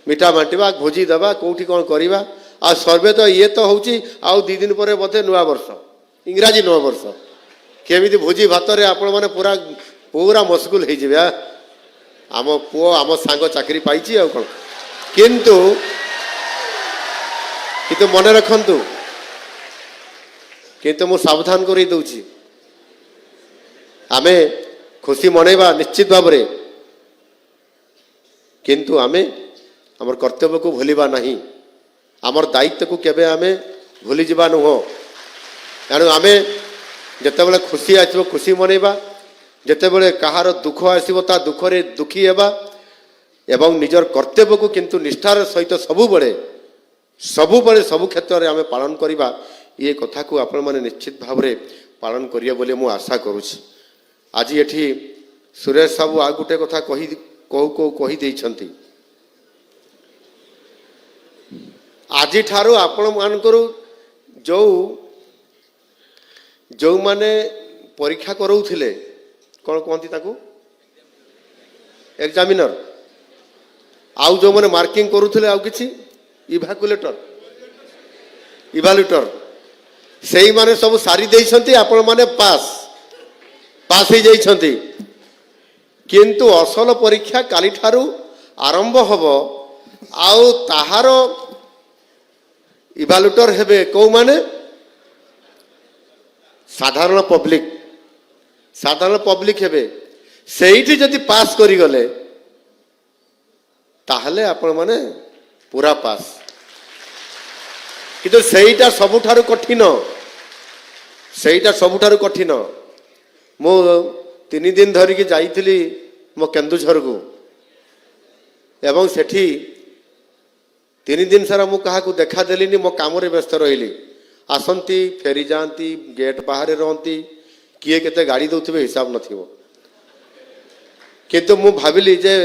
मिठा बांटा भोजी देवा कौटी कौन करवा आ सर्वे तो ये तो हूँ आउ 2 दिन पर बोधे नुआ वर्ष इंग्राजी नव वर्ष केमी भोजी भात आपण मैंने पूरा पूरा मशगुल हो आम पुओ आम सांग चाकरी पाई कौन किंतु किंतु मन रखु किंतु मु सावधान कर दूची आमे खुशी मनैबा निश्चित भाव में किंतु आमे आमर कर्तव्य को भूलिबा नहीं आमर दायित्व को केबे आमे भूली जिबा नुह तेणु आमे जेतेबेले खुशी आसो खुशी मनैबा जेतेबेले कहार दुख आसो ता दुख रे दुखी हेबा एवं निजर कर्तव्य को किंतु निष्ठार सहित सबुबले सबु क्षेत्र में आमे पालन करिबा ये कथा को आपण माने निश्चित भाव में पालन करिए बोले मु आशा करूछि। आज एठी सुरेश साबू आ गुटे कथा कही देइछंती आज ठारू आपण मानकर जो जो माने परीक्षा कराउथिले कौन कहती ताकू एग्जामिनर आउ जो माने मार्किंग करूथिले आउ किछि इभालुएटर सेई माने सब सारी देइछंती आपण माने पास हो जाइछंती किंतु असल परीक्षा काली ठारू आरंभ हब आउ ताहार इभालुएटर हेबे को माने साधारण पब्लिक हेबे सेठी जदि पास करी गले ताहले आपण माने पूरा पास किंतु सेईटा सबुठारु कठिन मु 3 दिन धरिकी जाइथिली मो केन्दुझर को एवं सेठी 3 दिन सारा मु कहा देखा देलिनी मो काम रे व्यस्त रहिली आसंती फेरी जाती गेट बाहर रहती किए केते गाड़ी दौथिबे हिसाब नथिबो किंतु मु भाविली जे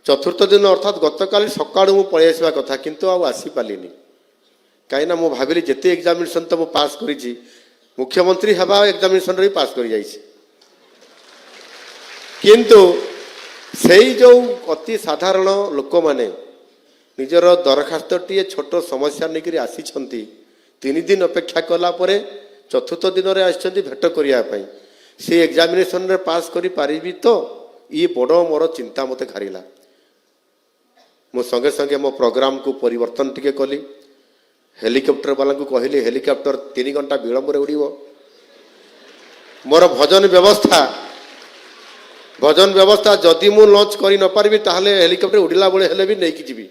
चतुर्थ दिन अर्थात गतकाली सकाळु मु पळै आसीबा कथा किंतु आ आसी पालिनी कहीं मु भाविली जेते एग्जामिनेशन तो मु पास करिछि मुख्यमंत्री हवा एग्जामिनेशन रे पास कर जाइछि किंतु सेई जो अति साधारण लोक माने निजर दरखास्त टी छोट समस्या निकरी आसी 3 दिन अपेक्षा कला परे चतुर्थ दिन रे आछंती भेट करिया पई से एग्जामिनेशन रे पास करि पारिबी तो ये बड़ मोर चिंता मते खारिला मो संगे संगे मो प्रोग्राम को परिवर्तन टिके कली हेलिकॉप्टर वाला को कहली हेलिकॉप्टर 3 घंटा विलंब रे उड़ीबो मोर भजन व्यवस्था जदि मु लॉन्च करि न पारबी ताहले हेलिकॉप्टर उड़ीला बळे हेले भी नै कि जीवी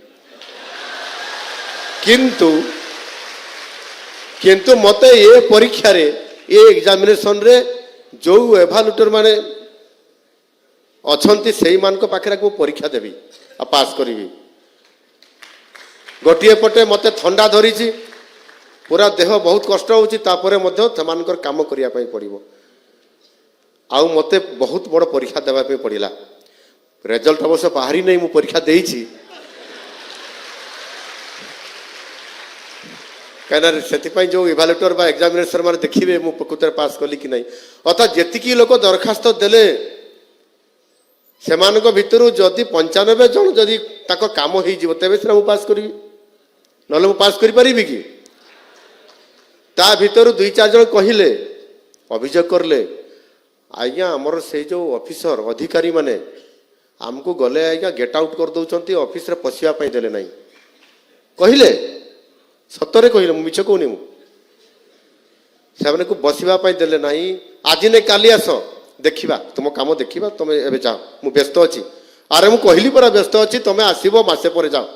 किंतु मते ये परीक्षा रे ये एग्जामिनेशन रे जो एभालुएटर माने अछंती सेई मान को पाखरा को परीक्षा देबी आ पास करिवि गोटे पटे मते ठंडा धरी पूरा देह बहुत कष्ट होची तापरे मध्य थमानकर काम करिया पई पड़िबो आउ मते बहुत बड़ परीक्षा देबा पे पड़िला रिजल्ट अवश्य बाहरी नहीं मु परीक्षा देइछि कहना से जो इभालुएटर बा एग्जामिनेशन माने देखिबे मु प्रकृतर पास कली कि नहीं अर्थात जेतिकी लोक दरखास्त देले सेमानक भितरु जदि 95 जन जदि ताको काम हो जिवो तेबे से मु पास करिवि नले मु पास करि परिबि कि ता भितरु 2-4 जन कहिले अभियोग करले आज्ञा हमर से जो ऑफिसर अधिकारी माने हमको गले आज्ञा गेट आउट कर दउचंती ऑफिस रे पसिया पई देले नाही कहिले सतरे कहिले मिछ कोनी मु सेमाने को बसिबा पई देले नाही आज ने काली आस देखिबा तुम काम देखिबा तुम एबे जाओ मु व्यस्त अछि अरे मु कहली परा व्यस्त अछि तुम आसीबो मासे परे जाओ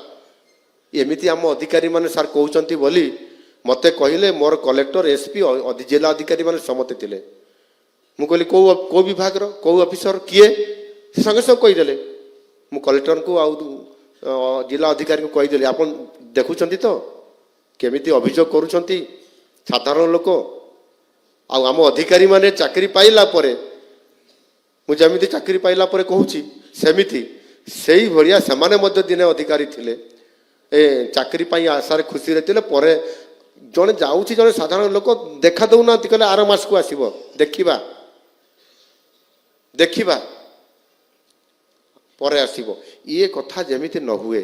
एमिति हम अधिकारी माने सर कहउचंती बोली मते कहिले मोर कलेक्टर एसपी जिला अधिकारी माने समते थिले मु कहली को विभाग रो को ऑफिसर किए संगे सब कहि देले मु कलेक्टर को आउ जिला अधिकारी को कहि देली आपण देखुचंती तो केमिति अभियोग करूचंती साधारण लोक आउ आम अधिकारी माने चाकरी पाइला परे मु जमिति चाकरी पाइला परे कहूची सेमिति सेई भरिया समाने मध्य दिने अधिकारी थिले ए चाकरी पाई आशार खुशी रे थिले परे जने जाउची जने साधारण लोक देखा दउ ना कहले आर मास को आसीबो देखिबा ପରେ ଆସିବ ଇଏ କଥା ଯେମିତି ନ ହୁଏ